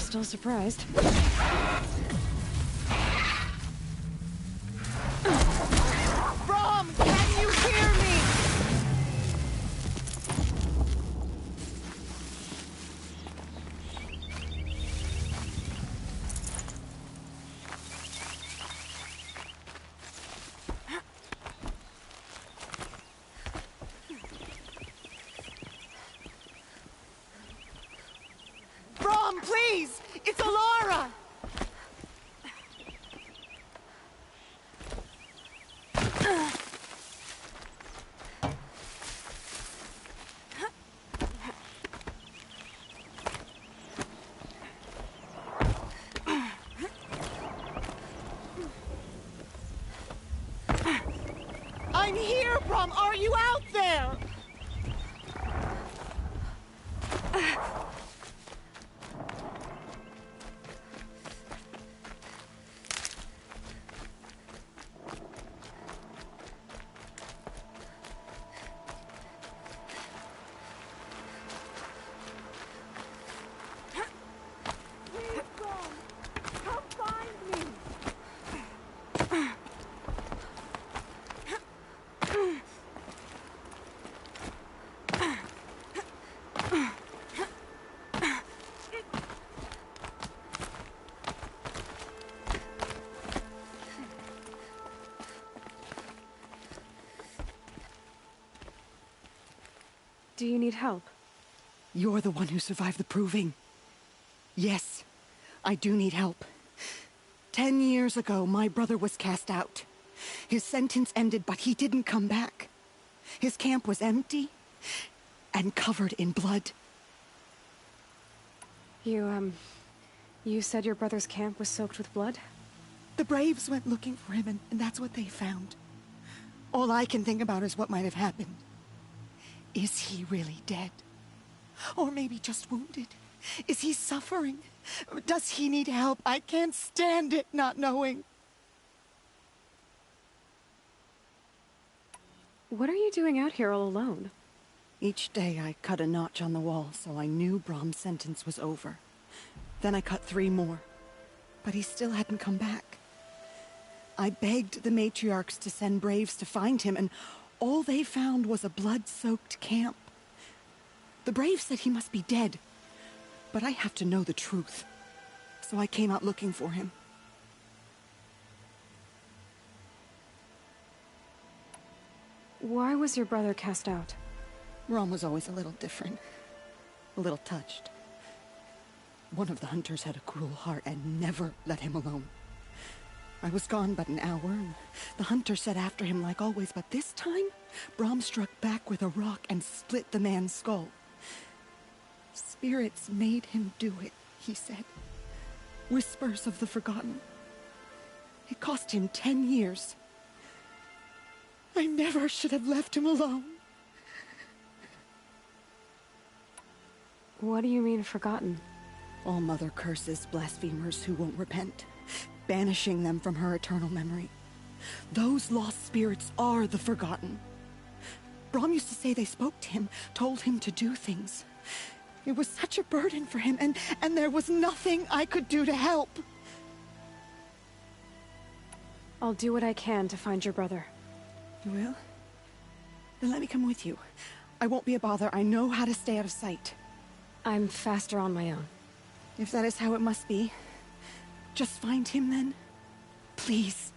still surprised. Brom, can you hear me? Brom, please! It's Alara! I'm here, Brom! Are you out there? Please, Brom! Come find me! Do you need help? You're the one who survived the proving. Yes, I do need help. 10 years ago, my brother was cast out. His sentence ended, but he didn't come back. His camp was empty and covered in blood. You said your brother's camp was soaked with blood? The Braves went looking for him, and that's what they found. All I can think about is what might have happened. Is he really dead? Or maybe just wounded? Is he suffering? Does he need help? I can't stand it not knowing. What are you doing out here all alone? Each day I cut a notch on the wall, so I knew Brom's sentence was over. Then I cut 3 more, but he still hadn't come back. I begged the matriarchs to send Braves to find him, and all they found was a blood-soaked camp. The Braves said he must be dead, but I have to know the truth. So I came out looking for him. Why was your brother cast out? Brom was always a little different. A little touched. One of the hunters had a cruel heart and never let him alone. I was gone but an hour, and the hunter set after him like always, but this time, Brom struck back with a rock and split the man's skull. Spirits made him do it, he said. Whispers of the forgotten. It cost him 10 years. I never should have left him alone. What do you mean, forgotten? All Mother curses blasphemers who won't repent, banishing them from her eternal memory. Those lost spirits are the forgotten. Brom used to say they spoke to him, told him to do things. It was such a burden for him, and there was nothing I could do to help. I'll do what I can to find your brother. You will? Then let me come with you. I won't be a bother. I know how to stay out of sight. I'm faster on my own. If that is how it must be, just find him then. Please.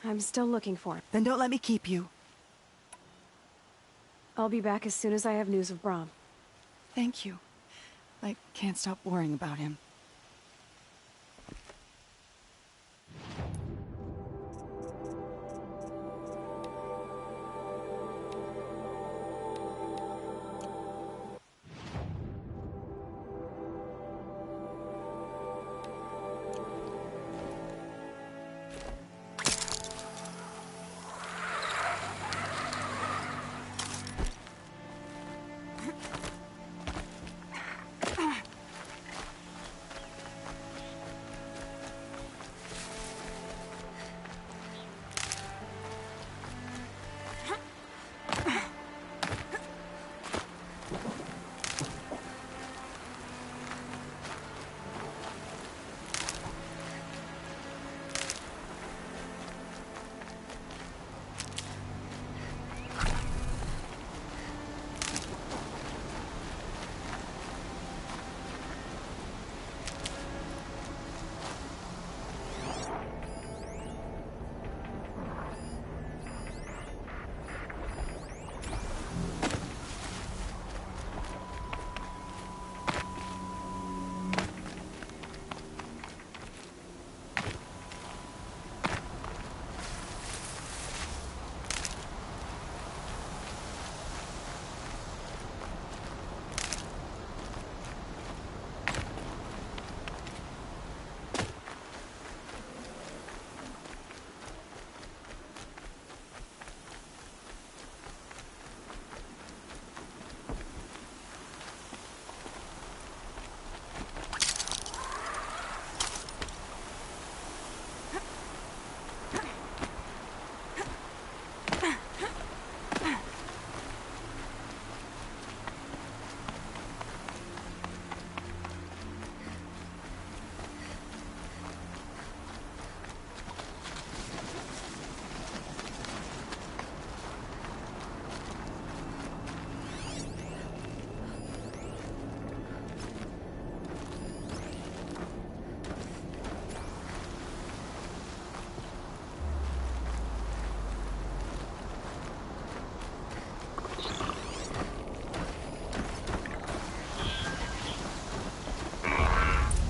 I'm still looking for him. Then don't let me keep you. I'll be back as soon as I have news of Brahm. Thank you. I can't stop worrying about him.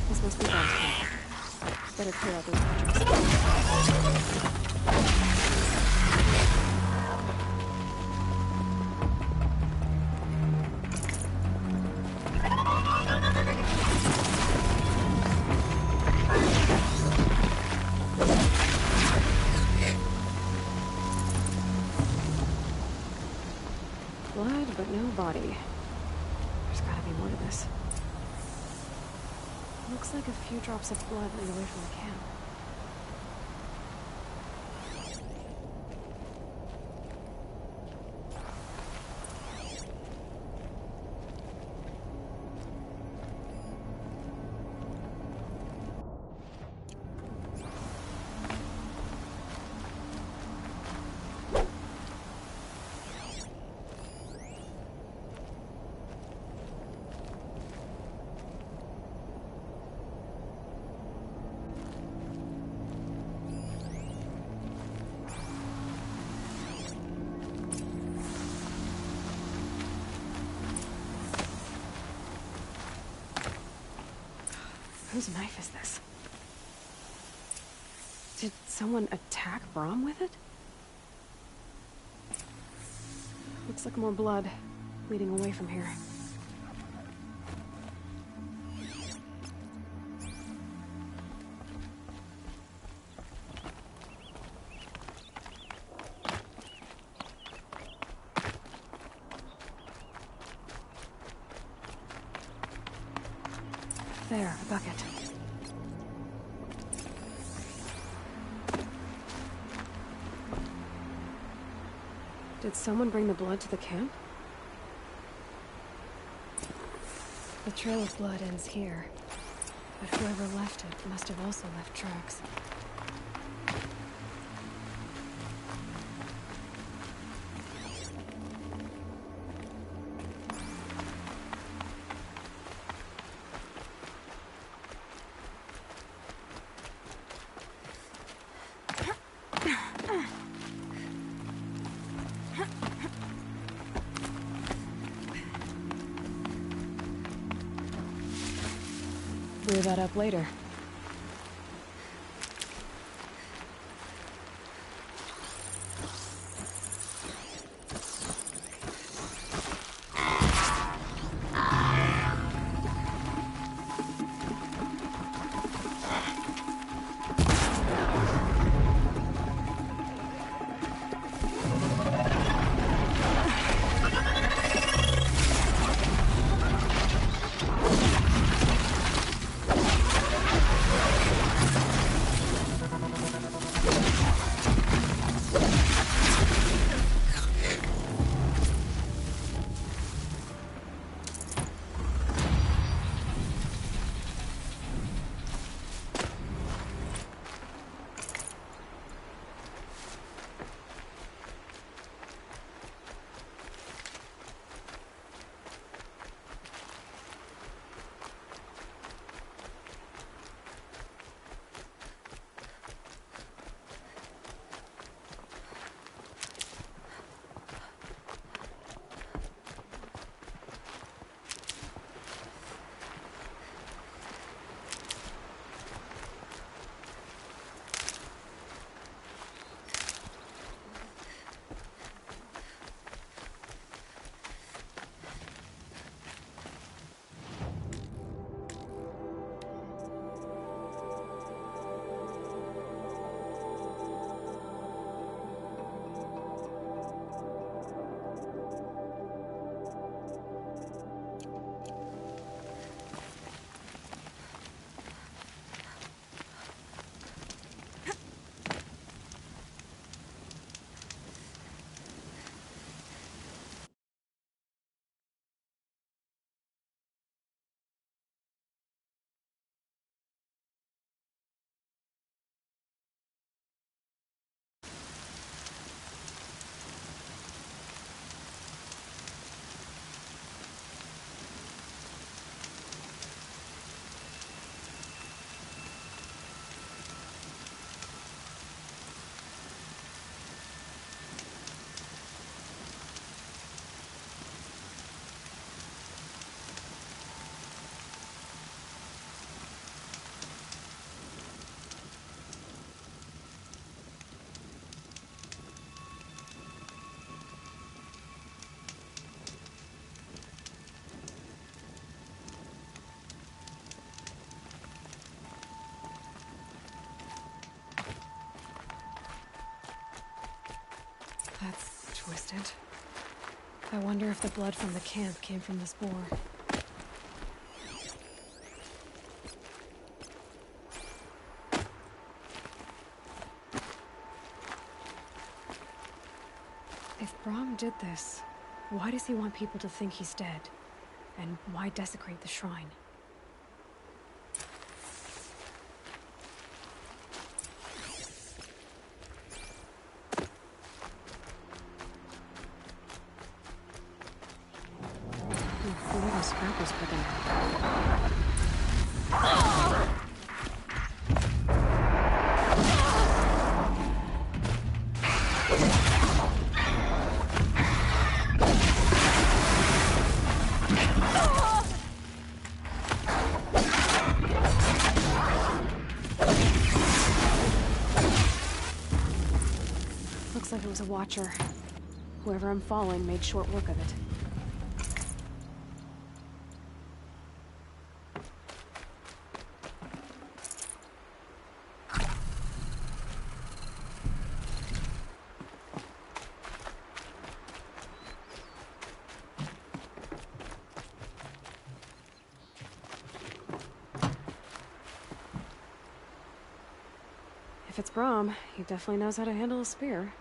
This must be Brahm's camp. Better clear out those creatures. Blood, but no body. There's gotta be more to this. Looks like a few drops of blood lead away from the camp. Whose knife is this? Did someone attack Brahm with it? Looks like more blood leading away from here. There, a bucket. Did someone bring the blood to the camp? The trail of blood ends here, but whoever left it must have also left tracks. clear that up later. That's twisted. I wonder if the blood from the camp came from this boar. If Brahm did this, why does he want people to think he's dead? And why desecrate the shrine? Who are those scrappers picking up? Looks like it was a watcher. Whoever I'm following made short work of it. If it's Brahm, he definitely knows how to handle a spear.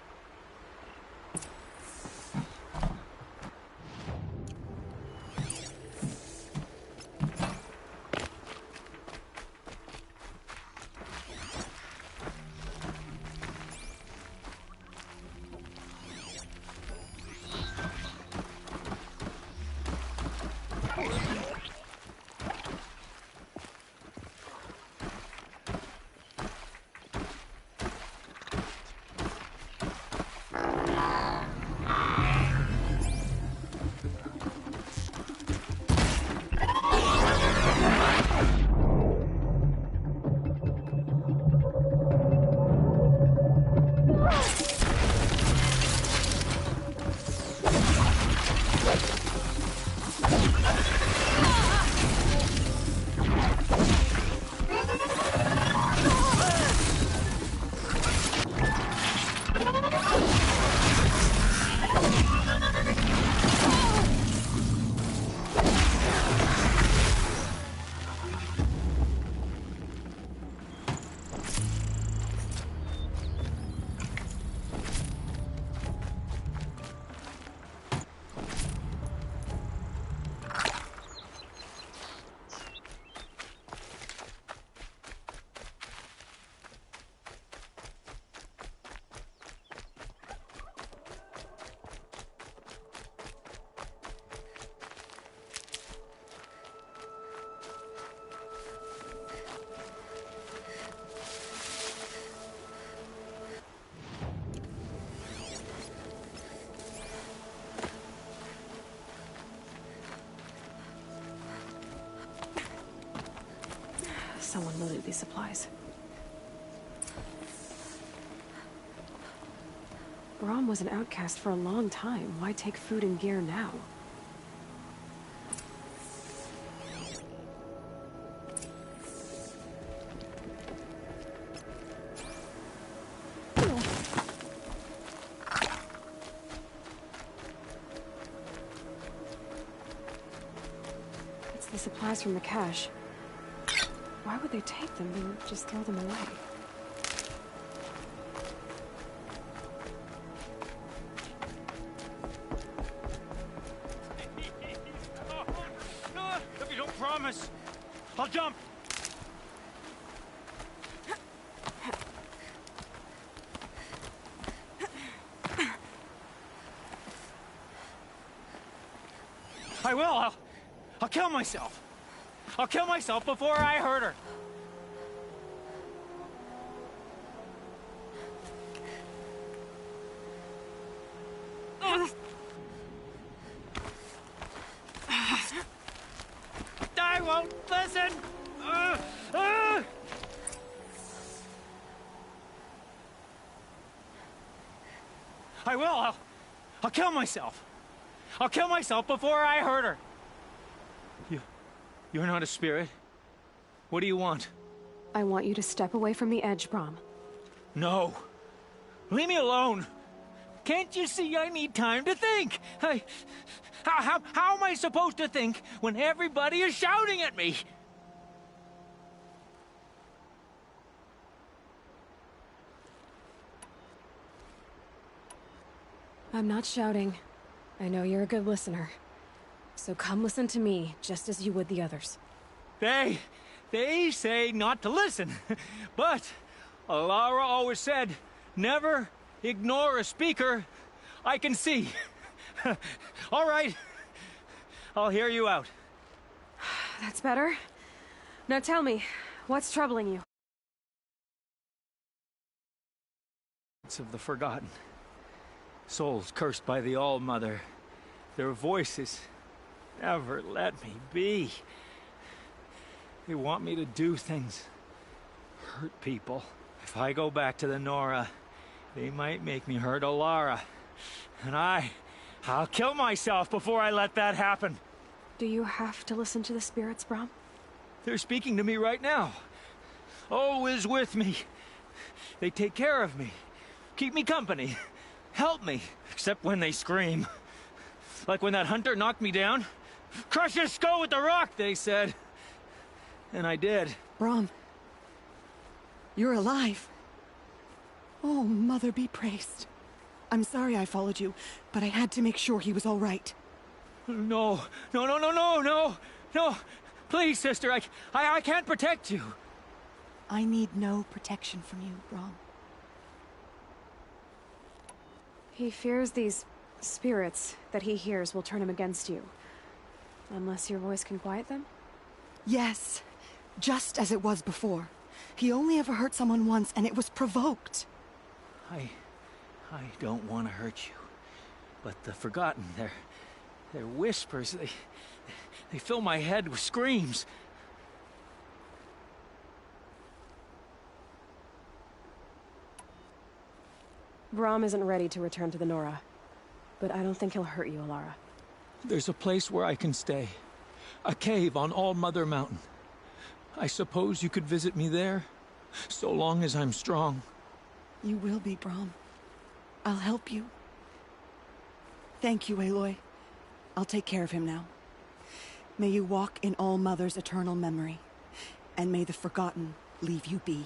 Someone loaded these supplies. Braum was an outcast for a long time. Why take food and gear now? It's the supplies from the cache. Why would they take them and just throw them away? If you don't promise, I'll jump. I will. I'll kill myself. I'll kill myself before I hurt her. I won't listen. I will. I'll kill myself. I'll kill myself before I hurt her. You're not a spirit. What do you want? I want you to step away from the edge, Braum. No. Leave me alone. Can't you see I need time to think? How am I supposed to think when everybody is shouting at me? I'm not shouting. I know you're a good listener. So come listen to me, just as you would the others. They say not to listen. But Alara always said, never ignore a speaker I can see. All right. I'll hear you out. That's better. Now tell me, what's troubling you? It's of the forgotten. Souls cursed by the All-Mother. Their voices never let me be. They want me to do things, hurt people. If I go back to the Nora, they might make me hurt Alara. And I'll kill myself before I let that happen. Do you have to listen to the spirits, Braum? They're speaking to me right now. Oh is with me. They take care of me, keep me company, help me, except when they scream. Like when that hunter knocked me down. Crush his skull with the rock, they said. And I did. Braum, you're alive. Oh, Mother be praised. I'm sorry I followed you, but I had to make sure he was all right. No. Please, sister, I can't protect you. I need no protection from you, Braum. He fears these spirits that he hears will turn him against you. Unless your voice can quiet them? Yes, just as it was before. He only ever hurt someone once, and it was provoked. I don't want to hurt you. But the Forgotten, their whispers, they fill my head with screams. Braum isn't ready to return to the Nora. But I don't think he'll hurt you, Alara. There's a place where I can stay. A cave on All-Mother Mountain. I suppose you could visit me there, so long as I'm strong. You will be, Braum. I'll help you. Thank you, Aloy. I'll take care of him now. May you walk in All-Mother's eternal memory, and may the Forgotten leave you be.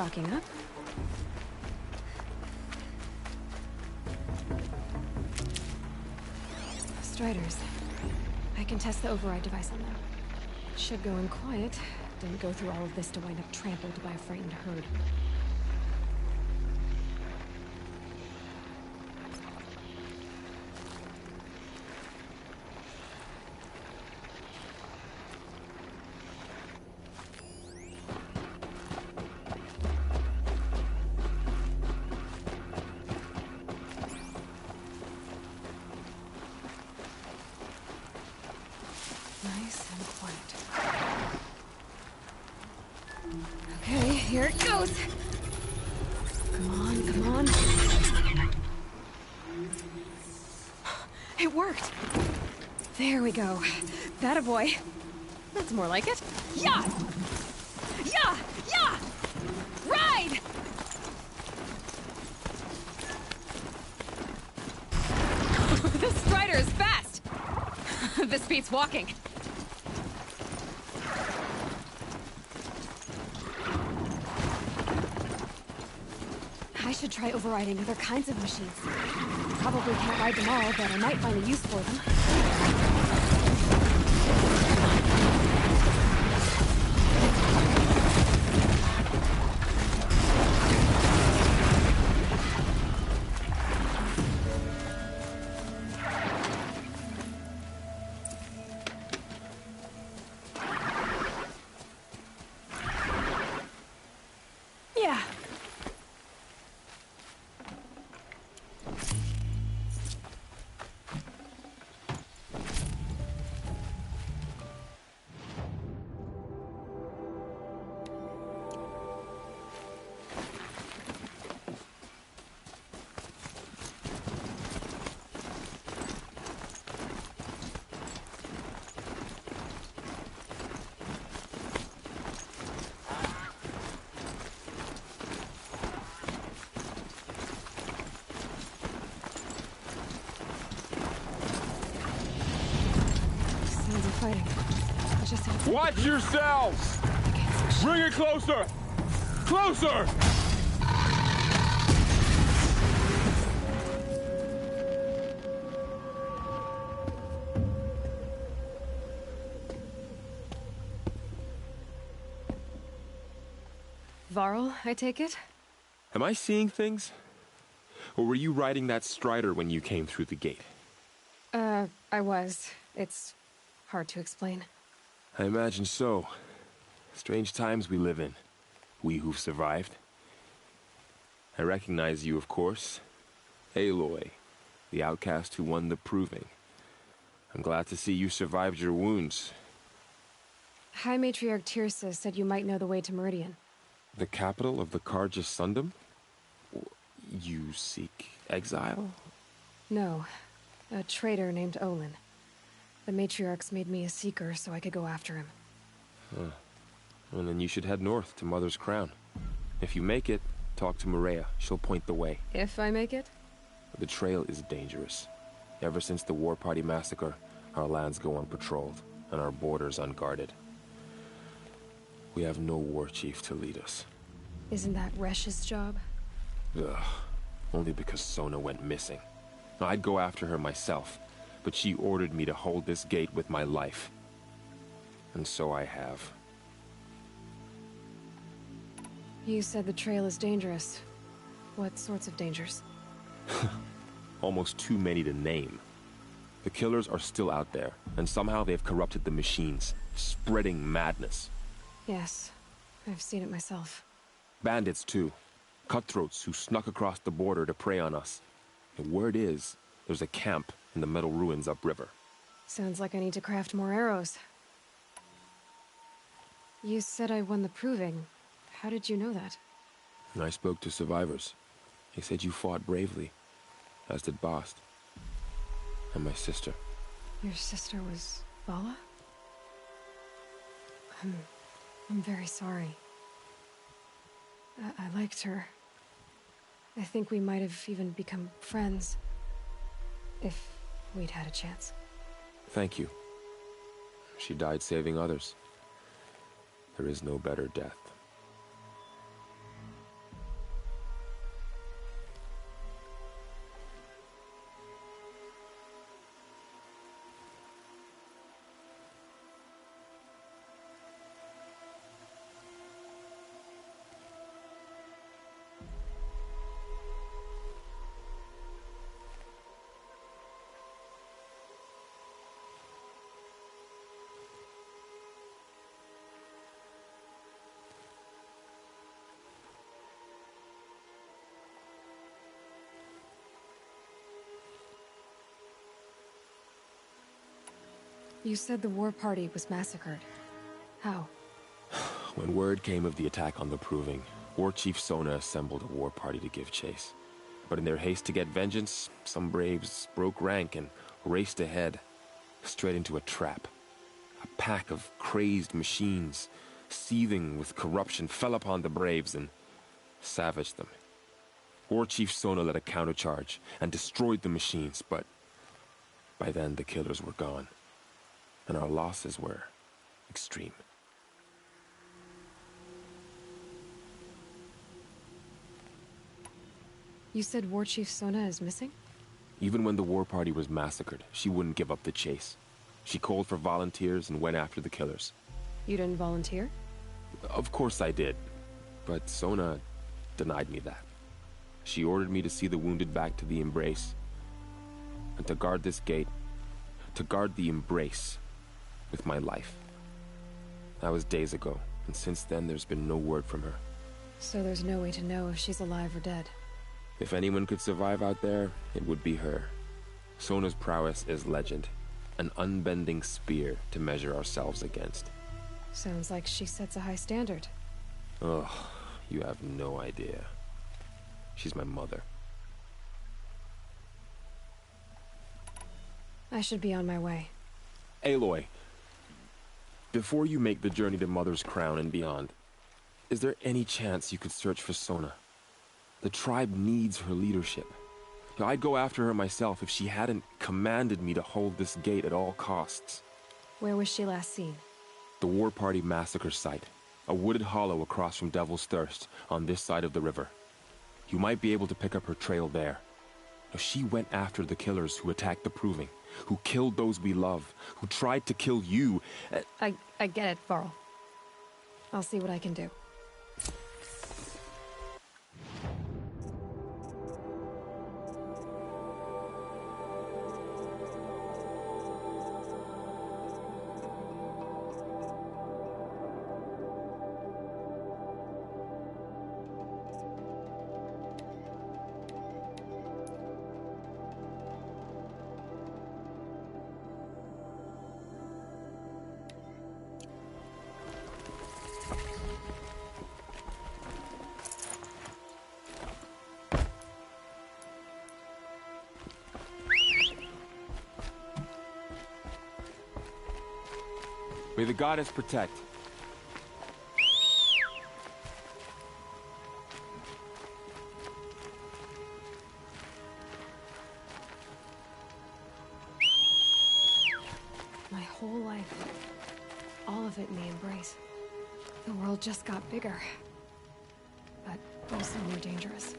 stocking up. Striders. I can test the override device on them. Should go in quiet. Didn't go through all of this to wind up trampled by a frightened herd. Nice and quiet. Okay, here it goes. Come on, come on. It worked. There we go. That boy. That's more like it. Yeah! Yeah! Yeah! Ride! This Strider is fast. This beats walking. I should try overriding other kinds of machines. Probably can't ride them all, but I might find a use for them. Yeah. Sounds of fighting. I just have to... Watch yourselves! Bring it closer! Closer! Varl, I take it? Am I seeing things? Or were you riding that Strider when you came through the gate? I was. It's hard to explain. I imagine so. Strange times we live in. We who've survived. I recognize you, of course. Aloy, the outcast who won the Proving. I'm glad to see you survived your wounds. High Matriarch Tirsa said you might know the way to Meridian. The capital of the Carja Sundom? You seek exile? No. A traitor named Olin. The Matriarchs made me a seeker so I could go after him. Well, then you should head north to Mother's Crown. If you make it, talk to Maria. She'll point the way. If I make it? The trail is dangerous. Ever since the War Party massacre, our lands go unpatrolled, and our borders unguarded. We have no war chief to lead us. Isn't that Resh's job? Ugh. Only because Sona went missing. I'd go after her myself, but she ordered me to hold this gate with my life. And so I have. You said the trail is dangerous. What sorts of dangers? Almost too many to name. The killers are still out there, and somehow they've corrupted the machines, spreading madness. Yes, I've seen it myself. Bandits, too. Cutthroats who snuck across the border to prey on us. The word is, there's a camp in the metal ruins upriver. Sounds like I need to craft more arrows. You said I won the Proving. How did you know that? I spoke to survivors. They said you fought bravely, as did Bast. And my sister. Your sister was Vala? I'm very sorry. I liked her. I think we might have even become friends. If we'd had a chance. Thank you. She died saving others. There is no better death. You said the war party was massacred. How? When word came of the attack on the Proving, War Chief Sona assembled a war party to give chase. But in their haste to get vengeance, some braves broke rank and raced ahead, straight into a trap. A pack of crazed machines, seething with corruption, fell upon the braves and savaged them. War Chief Sona led a countercharge and destroyed the machines, but by then the killers were gone, and our losses were extreme. You said War Chief Sona is missing? Even when the war party was massacred, she wouldn't give up the chase. She called for volunteers and went after the killers. You didn't volunteer? Of course I did, but Sona denied me that. She ordered me to see the wounded back to the Embrace, and to guard this gate, to guard the Embrace with my life. That was days ago, and since then there's been no word from her. So there's no way to know if she's alive or dead. If anyone could survive out there, it would be her. Sona's prowess is legend, an unbending spear to measure ourselves against. Sounds like she sets a high standard. Ugh, you have no idea. She's my mother. I should be on my way. Aloy, before you make the journey to Mother's Crown and beyond, is there any chance you could search for Sona? The tribe needs her leadership. I'd go after her myself if she hadn't commanded me to hold this gate at all costs. Where was she last seen? The War Party massacre site. A wooded hollow across from Devil's Thirst, on this side of the river. You might be able to pick up her trail there. She went after the killers who attacked the Proving, who killed those we love, who tried to kill you. I get it, Varl. I'll see what I can do. May the goddess protect. My whole life. All of it in the Embrace. The world just got bigger. But also more dangerous.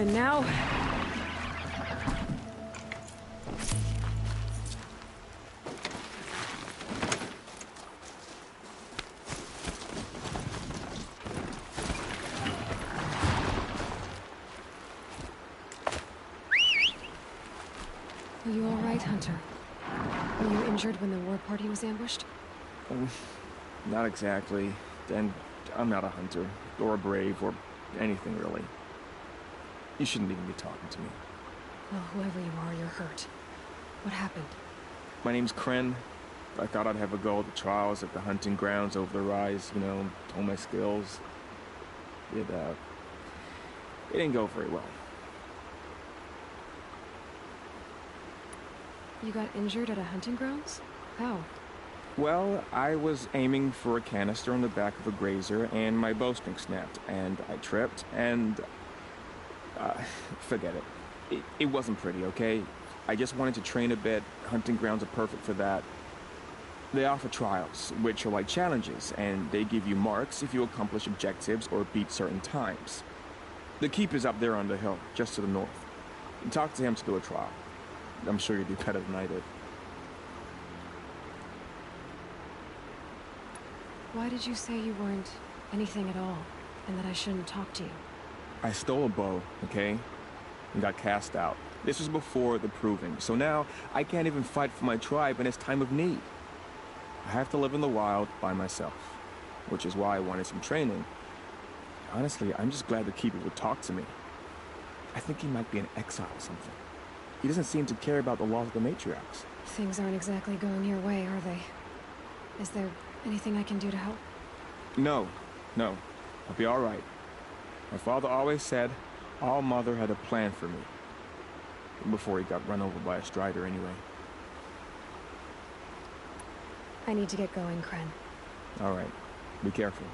And now... Are you all right, Hunter? Were you injured when the war party was ambushed? Not exactly. And I'm not a hunter, or a brave, or anything really. You shouldn't even be talking to me. Well, whoever you are, you're hurt. What happened? My name's Kren. I thought I'd have a go at the trials at the hunting grounds over the rise, you know, hone my skills. It didn't go very well. You got injured at a hunting grounds? How? Well, I was aiming for a canister on the back of a grazer, and my bowstring snapped, and I tripped, and... forget it. It wasn't pretty, okay? I just wanted to train a bit. Hunting grounds are perfect for that. They offer trials, which are like challenges, and they give you marks if you accomplish objectives or beat certain times. The keep is up there on the hill, just to the north. Talk to him to do a trial. I'm sure you'd do better than I did. Why did you say you weren't anything at all, and that I shouldn't talk to you? I stole a bow, okay? And got cast out. This was before the proving, so now I can't even fight for my tribe in its time of need. I have to live in the wild by myself, which is why I wanted some training. Honestly, I'm just glad the Keeper would talk to me. I think he might be in exile or something. He doesn't seem to care about the laws of the matriarchs. Things aren't exactly going your way, are they? Is there anything I can do to help? No. I'll be all right. My father always said All Mother had a plan for me. Before he got run over by a strider, anyway. I need to get going, Kren. All right. Be careful.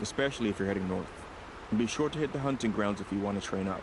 Especially if you're heading north. And be sure to hit the hunting grounds if you want to train up.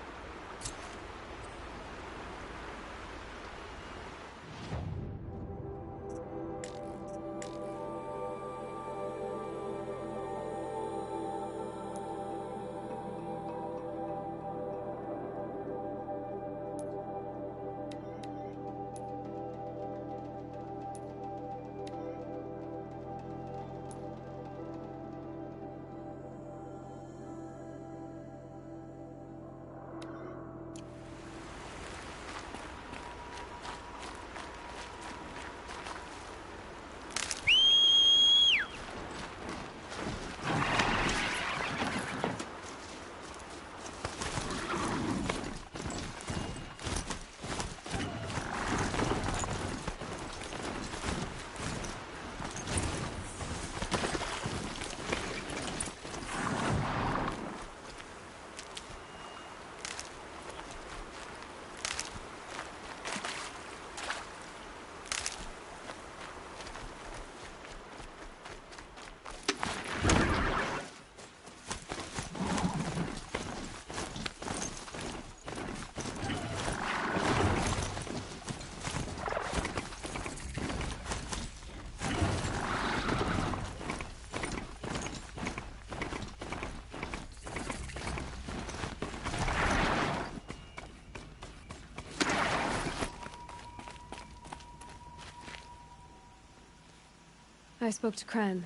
I spoke to Kren.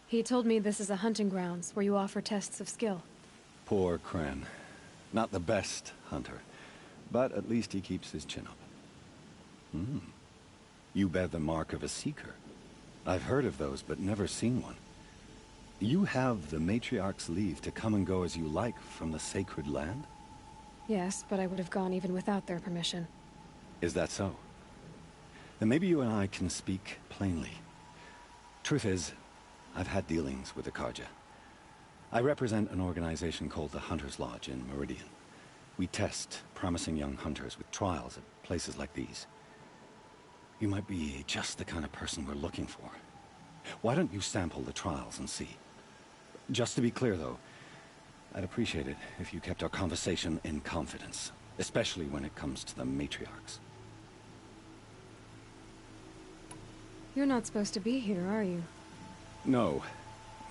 He told me this is a hunting grounds where you offer tests of skill. Poor Kren. Not the best hunter, but at least he keeps his chin up. You bear the mark of a seeker. I've heard of those, but never seen one. You have the Matriarch's leave to come and go as you like from the sacred land? Yes, but I would have gone even without their permission. Is that so? Then maybe you and I can speak plainly. Truth is, I've had dealings with the Carja. I represent an organization called the Hunter's Lodge in Meridian. We test promising young hunters with trials at places like these. You might be just the kind of person we're looking for. Why don't you sample the trials and see? Just to be clear, though, I'd appreciate it if you kept our conversation in confidence, especially when it comes to the matriarchs. You're not supposed to be here, are you? No.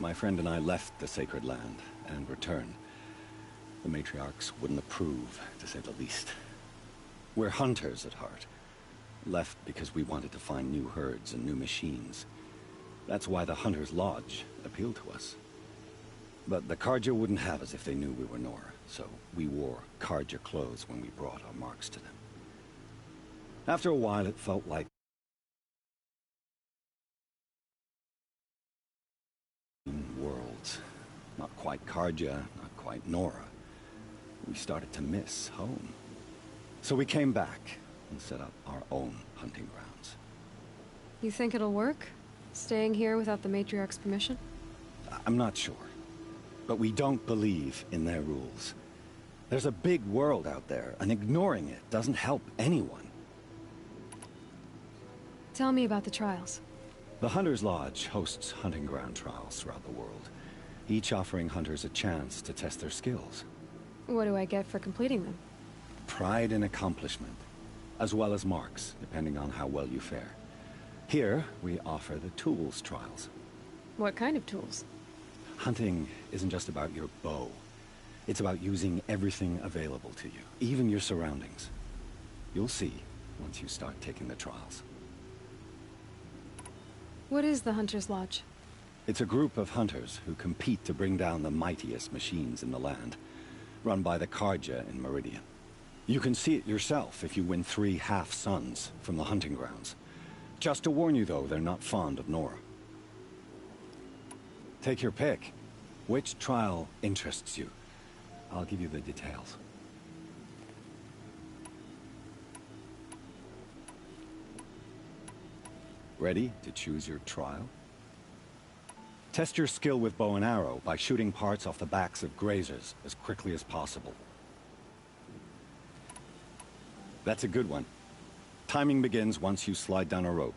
My friend and I left the sacred land and returned. The matriarchs wouldn't approve, to say the least. We're hunters at heart. Left because we wanted to find new herds and new machines. That's why the Hunter's Lodge appealed to us. But the Carja wouldn't have us if they knew we were Nora, so we wore Carja clothes when we brought our marks to them. After a while, it felt like worlds. Not quite Carja, not quite Nora. We started to miss home. So we came back and set up our own hunting grounds. You think it'll work? Staying here without the Matriarch's permission? I'm not sure. But we don't believe in their rules. There's a big world out there, and ignoring it doesn't help anyone. Tell me about the trials. The Hunter's Lodge hosts hunting ground trials throughout the world, each offering hunters a chance to test their skills. What do I get for completing them? Pride in accomplishment, as well as marks, depending on how well you fare. Here, we offer the tools trials. What kind of tools? Hunting isn't just about your bow. It's about using everything available to you, even your surroundings. You'll see once you start taking the trials. What is the Hunter's Lodge? It's a group of hunters who compete to bring down the mightiest machines in the land, run by the Carja in Meridian. You can see it yourself if you win 3 half-suns from the hunting grounds. Just to warn you, though, they're not fond of Nora. Take your pick. Which trial interests you? I'll give you the details. Ready to choose your trial? Test your skill with bow and arrow by shooting parts off the backs of grazers as quickly as possible. That's a good one. Timing begins once you slide down a rope.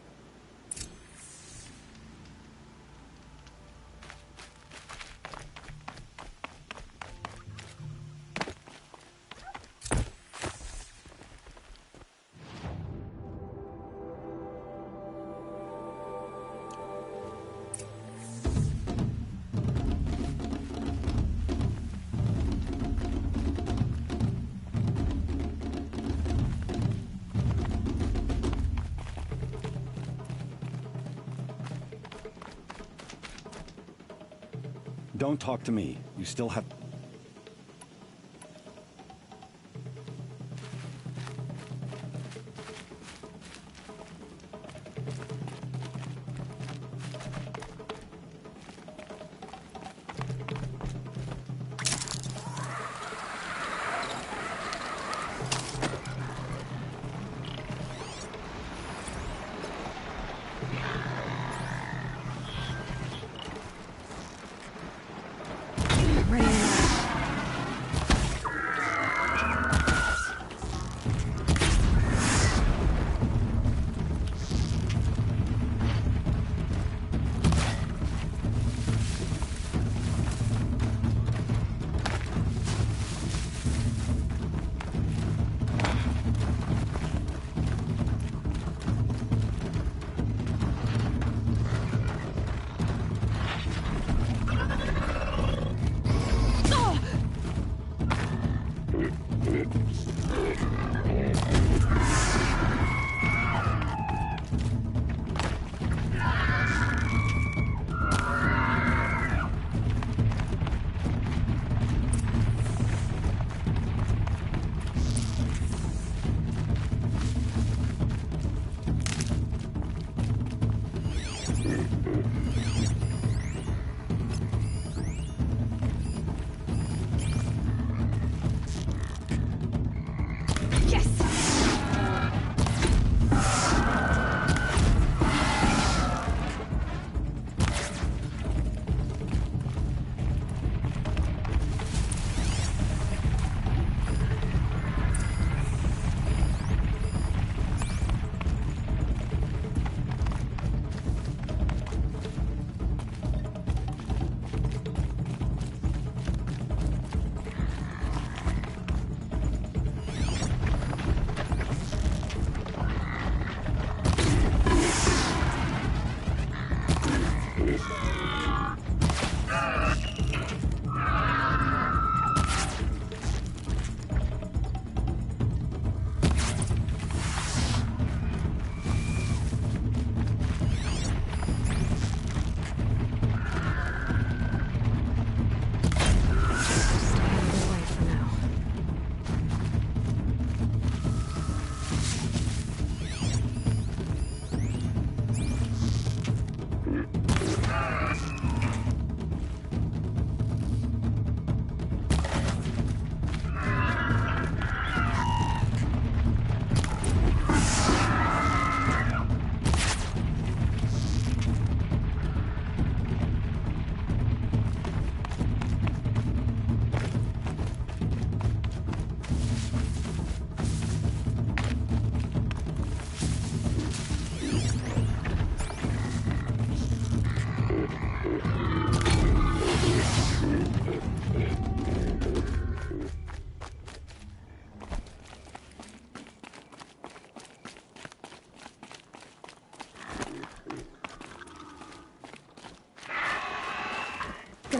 Don't talk to me. You still have...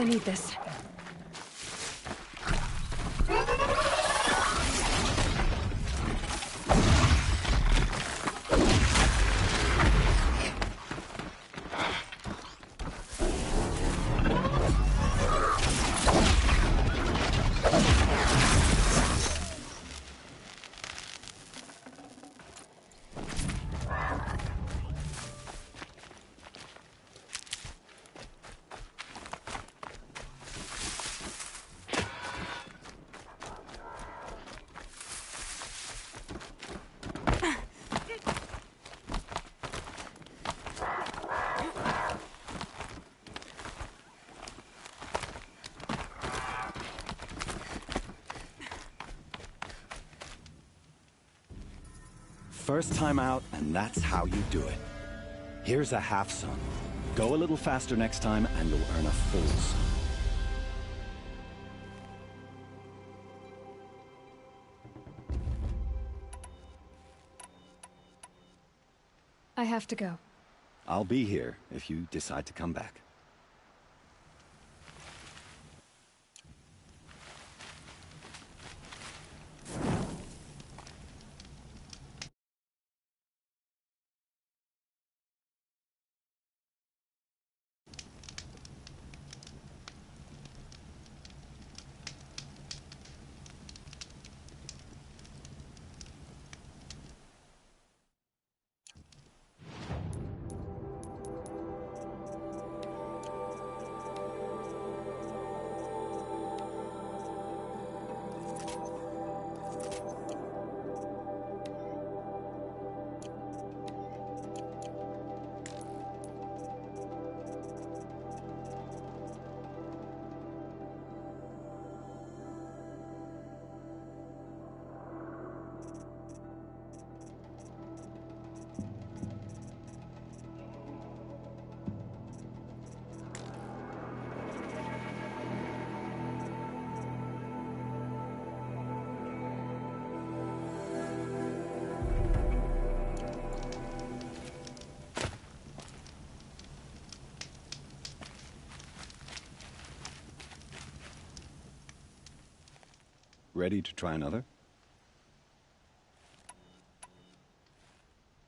gonna need this. First time out, and that's how you do it. Here's a half sun. Go a little faster next time, and you'll earn a full sun. I have to go. I'll be here if you decide to come back. Ready to try another?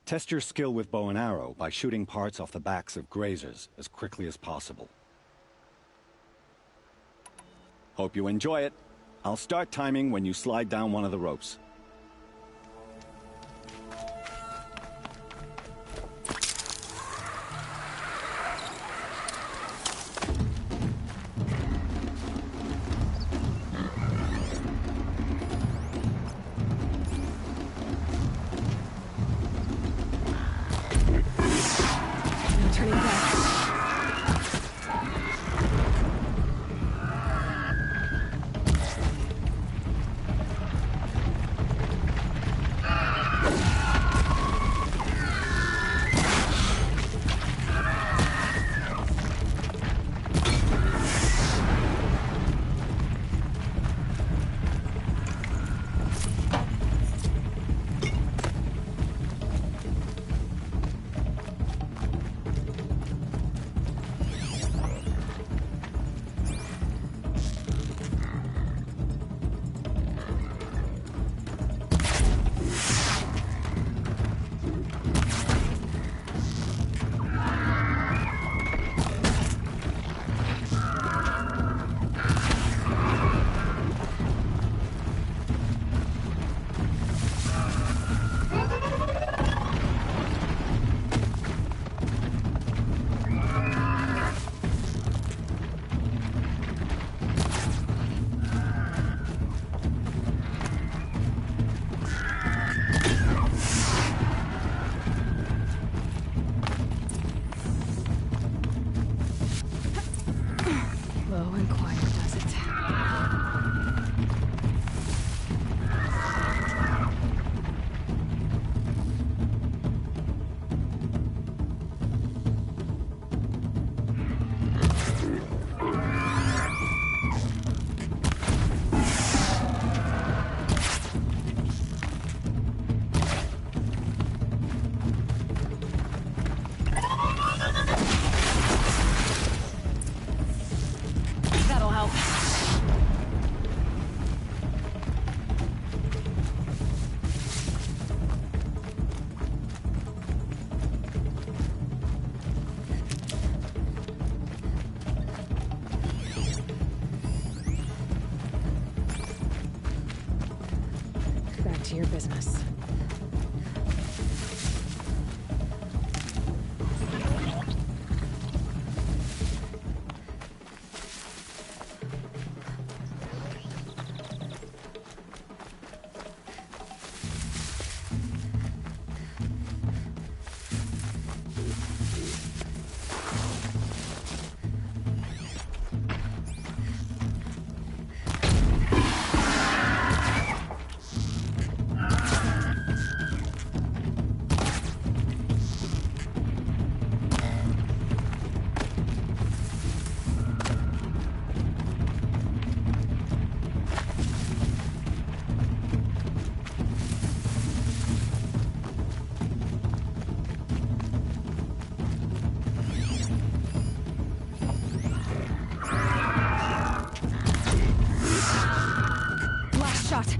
Test your skill with bow and arrow by shooting parts off the backs of grazers as quickly as possible. Hope you enjoy it. I'll start timing when you slide down one of the ropes. Turning back. to your business. Last shot.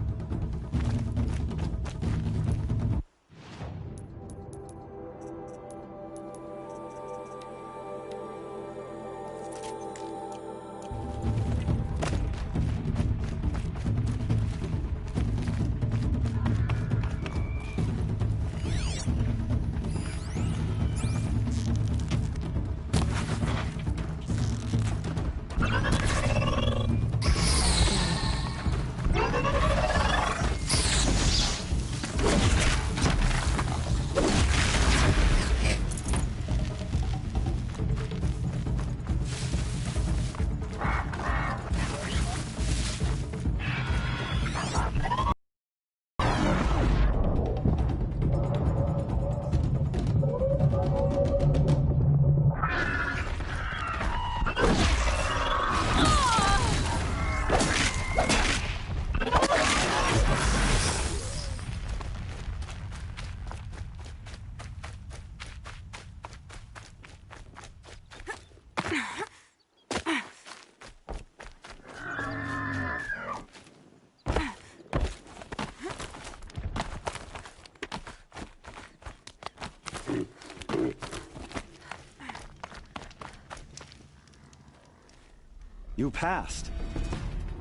You passed.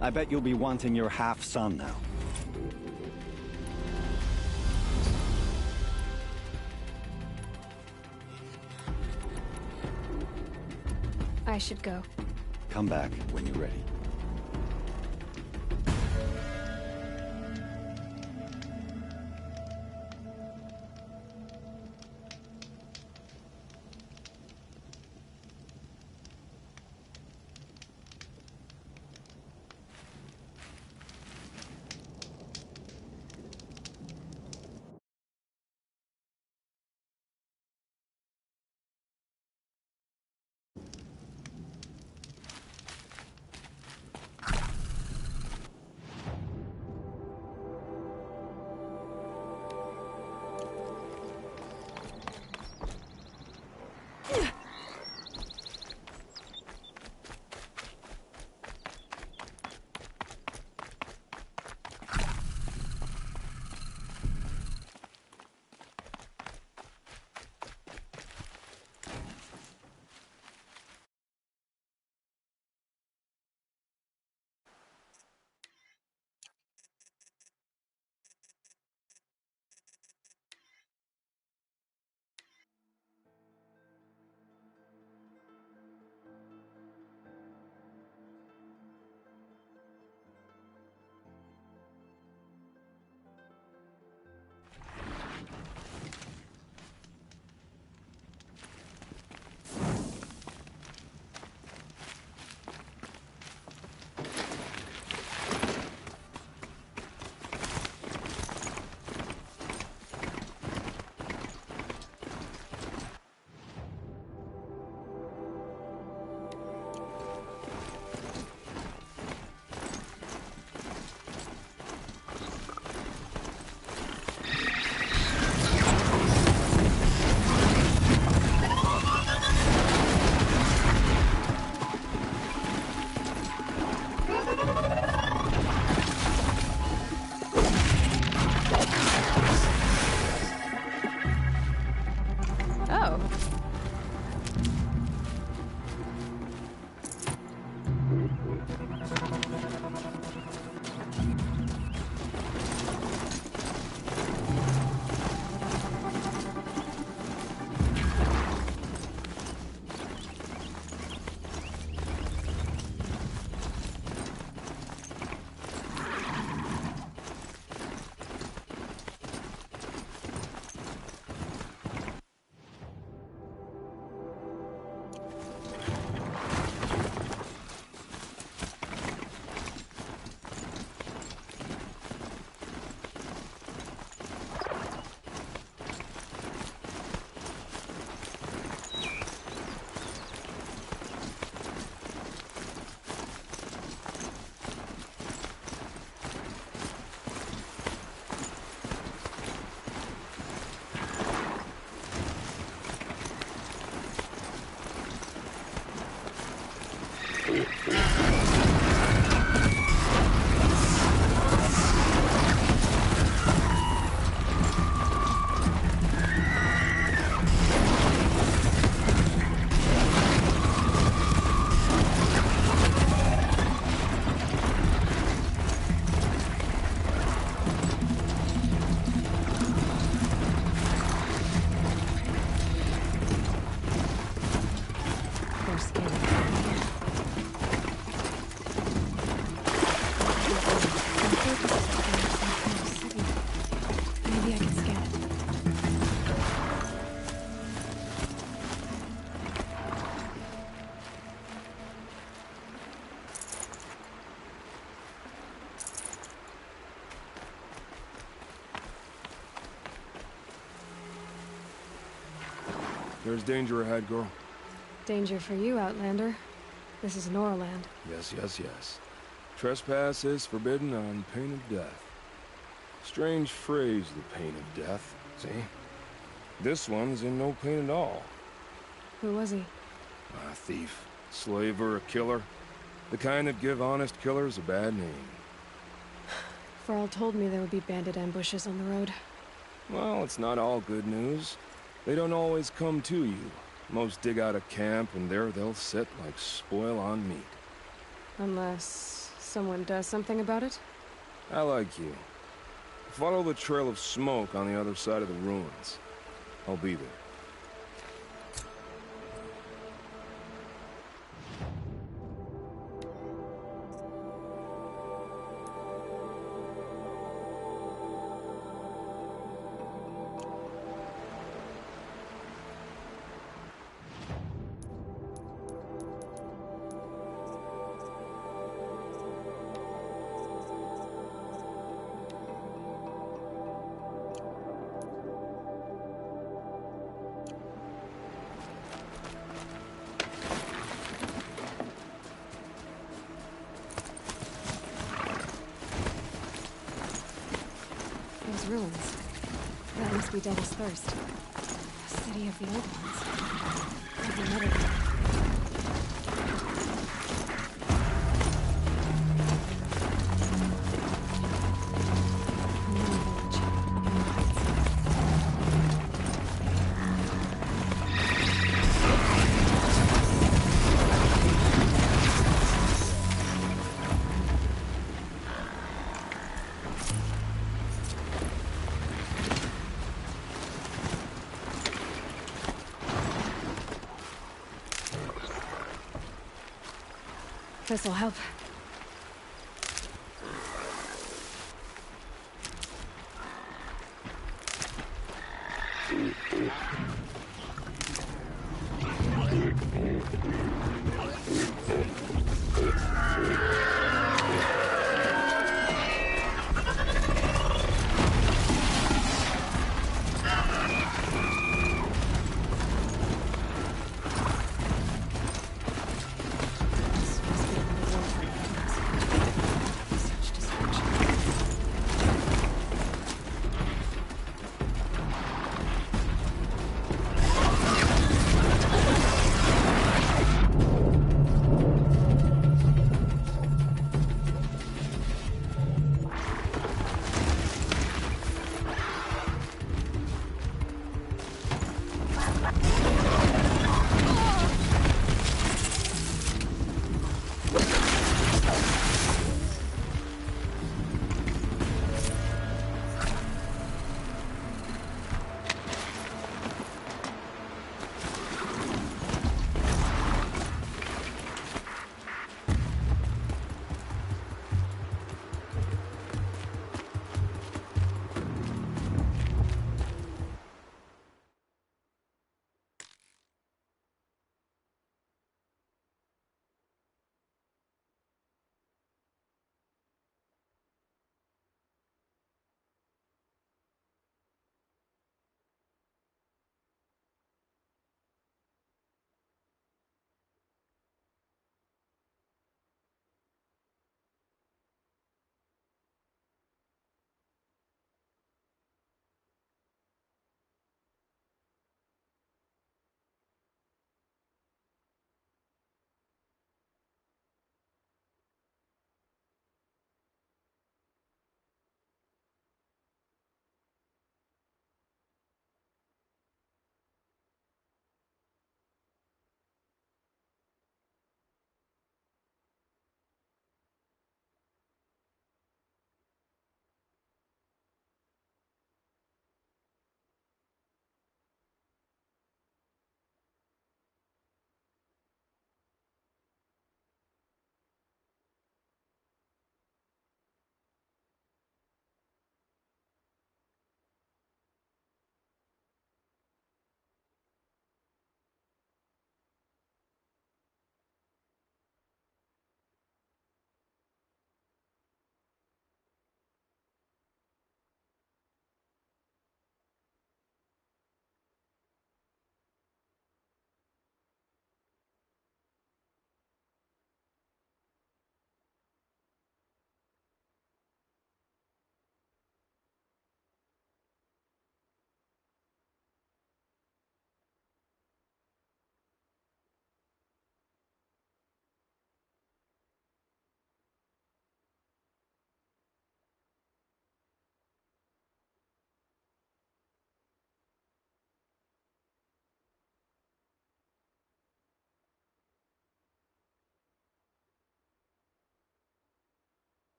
I bet you'll be wanting your half-son now. I should go. Come back when you're ready. They're scanning. Maybe I can scan it. There's danger ahead, girl. Danger for you, Outlander. This is Norland. Yes, yes, yes. Trespass is forbidden on pain of death. Strange phrase, the pain of death, see? This one's in no pain at all. Who was he? A thief, slaver, a killer. The kind that give honest killers a bad name. Varl told me there would be bandit ambushes on the road. Well, it's not all good news. They don't always come to you. Most dig out a camp, and there they'll sit like spoil on meat. Unless someone does something about it? I like you. Follow the trail of smoke on the other side of the ruins. I'll be there. Those ruins. That must be Devil's Thirst. The city of the old ones. Never met it. This'll help.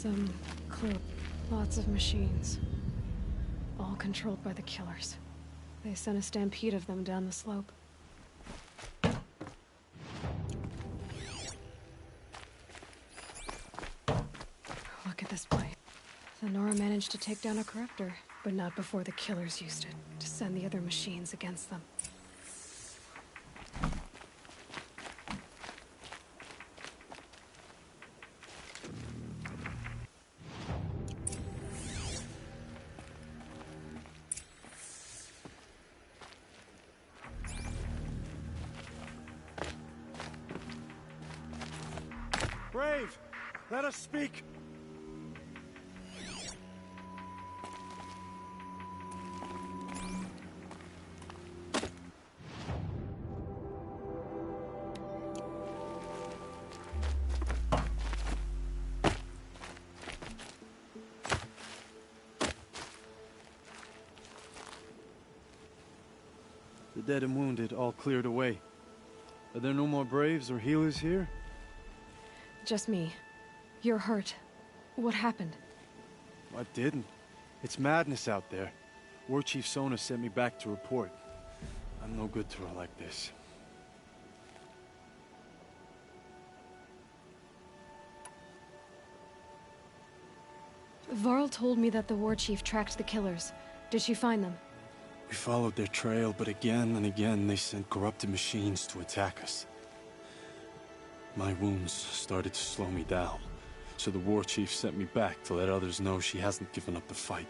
some clue. Lots of machines. All controlled by the killers. They sent a stampede of them down the slope. Look at this place. The Nora managed to take down a corruptor, but not before the killers used it to send the other machines against them. Brave, let us speak. The dead and wounded all cleared away. Are there no more Braves or healers here? Just me. You're hurt. What happened? I didn't. It's madness out there. War Chief Sona sent me back to report. I'm no good to her like this. Varl told me that the War Chief tracked the killers. Did she find them? We followed their trail, but again and again they sent corrupted machines to attack us. My wounds started to slow me down, so the War Chief sent me back to let others know she hasn't given up the fight.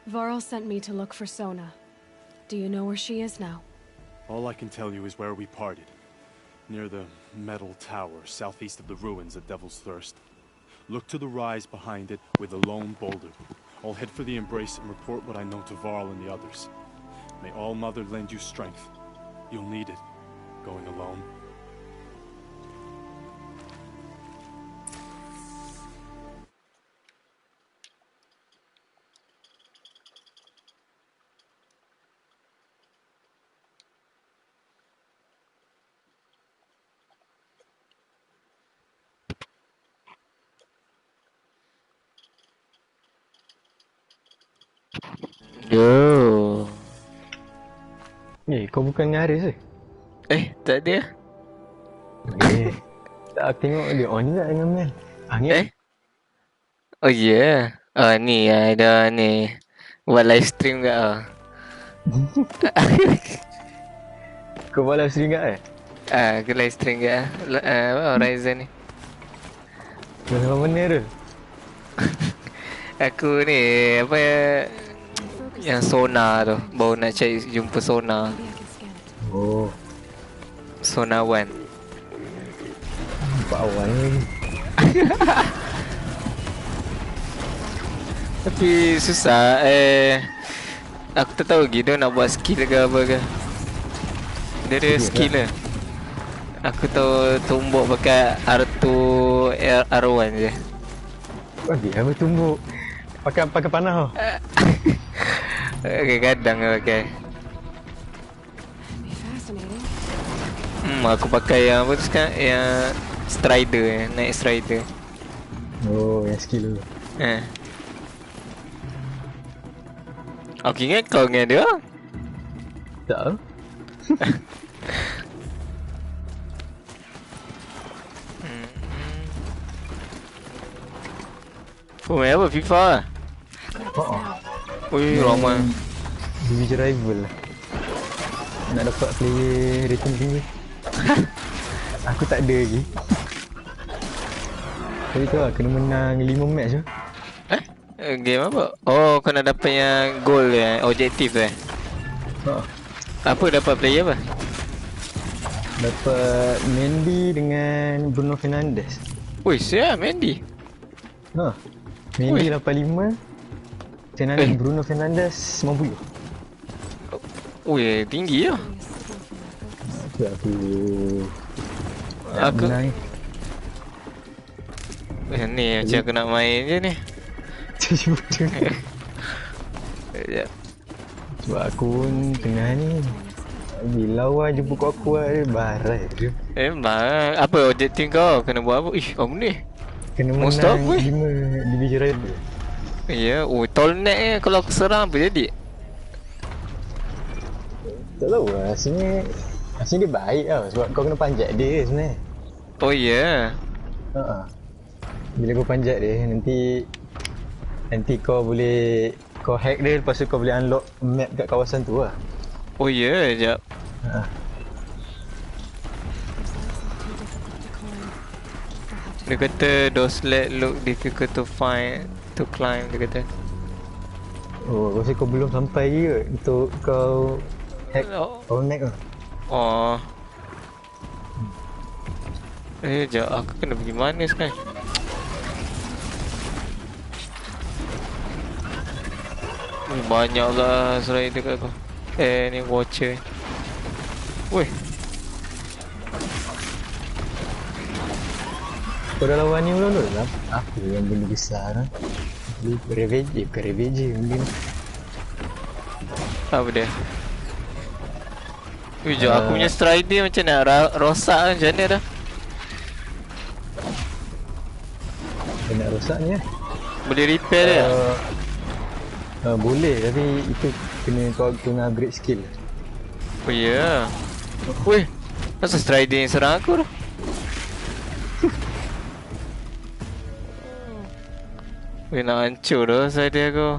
Varl sent me to look for Sona. Do you know where she is now? All I can tell you is where we parted. Near the metal tower, southeast of the ruins at Devil's Thirst. Look to the rise behind it with a lone boulder. I'll head for the embrace and report what I know to Varl and the others. May All Mother lend you strength. You'll need it, going alone. Yo. Kau bukan dengan Haris ke? Tak ada. Tak, aku tengok dia on juga dengan Mel. Oh ya. Yeah. Ni ada ni. Buat live stream ke Kau buat live stream ke aku live stream ke Horizon ni. Macam mana tu? Aku ni apa yang Sona tu, baru nak cari jumpa Sona. Oh, Sona One. Nampak awal lagi. Tapi susah. Aku tak tahu lagi dia nak buat skill ke apa ke. Dia ada skill lah. Aku tahu tumbuk pakai R2 R1 je. Bagi apa tumbuk? Pakai panah tau. Kadang-kadang pakai. Aku pakai yang apa tu sekarang, yang Strider, naik Strider. Oh, yang skill tu. Aku ingat kau dengan dia. Tak. Kau main apa? FIFA lah? Ui, ramai. Division rival lah. Nak dapat player rating tinggi. Aku tak ada lagi. Tapi tu lah, kena menang 5 match tu. Game apa? Oh, kau nak dapat yang goal objektif Apa dapat player apa? Dapat Mendy dengan Bruno Fernandes. Ui, siap Mendy. Mendy 85. Bruno Fernandes 90. Ui, tinggi lah. Aku ni macam aku nak main je ni. Sebab aku pun tengah ni Bila awak jumpa kuat-kuat dia barai dia. Memang. Apa objektif kau? Kena buat apa? Ish, kamu ni. Kena Monster menang apa? 5 Division Rider. Ya, oh tolnek ni kalau aku serang apa jadi? Tak tahu lah, rasanya dia baik tau sebab kau kena panjat dia sebenarnya. Oh ya. Ha. Bila kau panjat dia nanti kau boleh kau hack dia, lepas tu kau boleh unlock map kat kawasan tu lah. Oh ya, jap. Ha. Dia kata those let look difficult to find to climb, dia kata. Oh, rasa kau belum sampai ke untuk kau hack power neck tu. Oh. Jap, aku kena pergi mana sekarang? Banyak lah serai dekat aku. Ni watcher. Weh. Kau dah lawan ni belum tu? Apa yang benda besar lah? Bukan revenge benda ni. Apa dia? Jom aku punya strider macam nak rosak macam mana dah? Kau nak rosak ni lah. Boleh repair dia? Boleh, tapi itu kau kena upgrade skill. Oh ya. Weh, masa strider yang serang aku tu? Weh, nak hancur dah strider aku.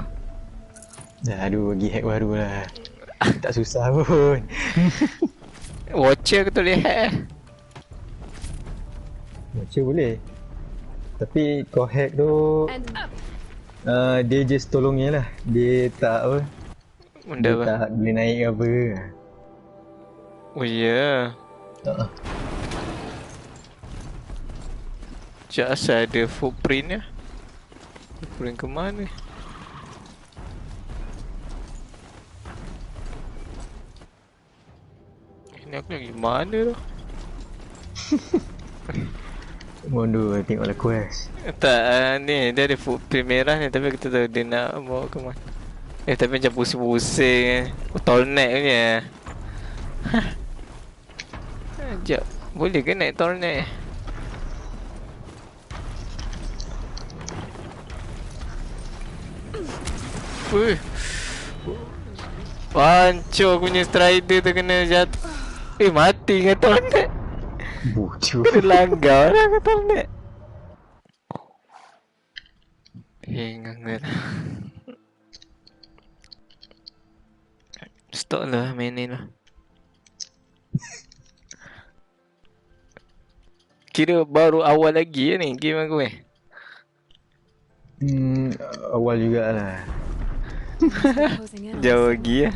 Aduh, bagi hack baru lah. Tak susah pun. Watcher aku tak boleh hack. Watcher boleh. Tapi kau hack tu dia just tolong je lah. Dia tak apa. Benda dia apa? Tak boleh naik ke apa. Oh ya. Sekejap asal ada footprint ya. Footprint ke mana? Ini aku lagi mana tu? Mundur tengoklah quest. Tak, ni dia ada footprint merah ni, tapi aku tak tahu dia nak bawa ke mana. Tapi macam pusing-pusing. Tolnek punya. Sekejap, boleh ke naik tolnek? Wih, hancur aku punya strider tu kena jatuh. Mati dengan tolnek. Bocor. Langgar lah dengan tolnek. Ingat kan. Stop lah main ni lah. Kira baru awal lagi ni game aku Awal jugalah. Jauh lagi ya.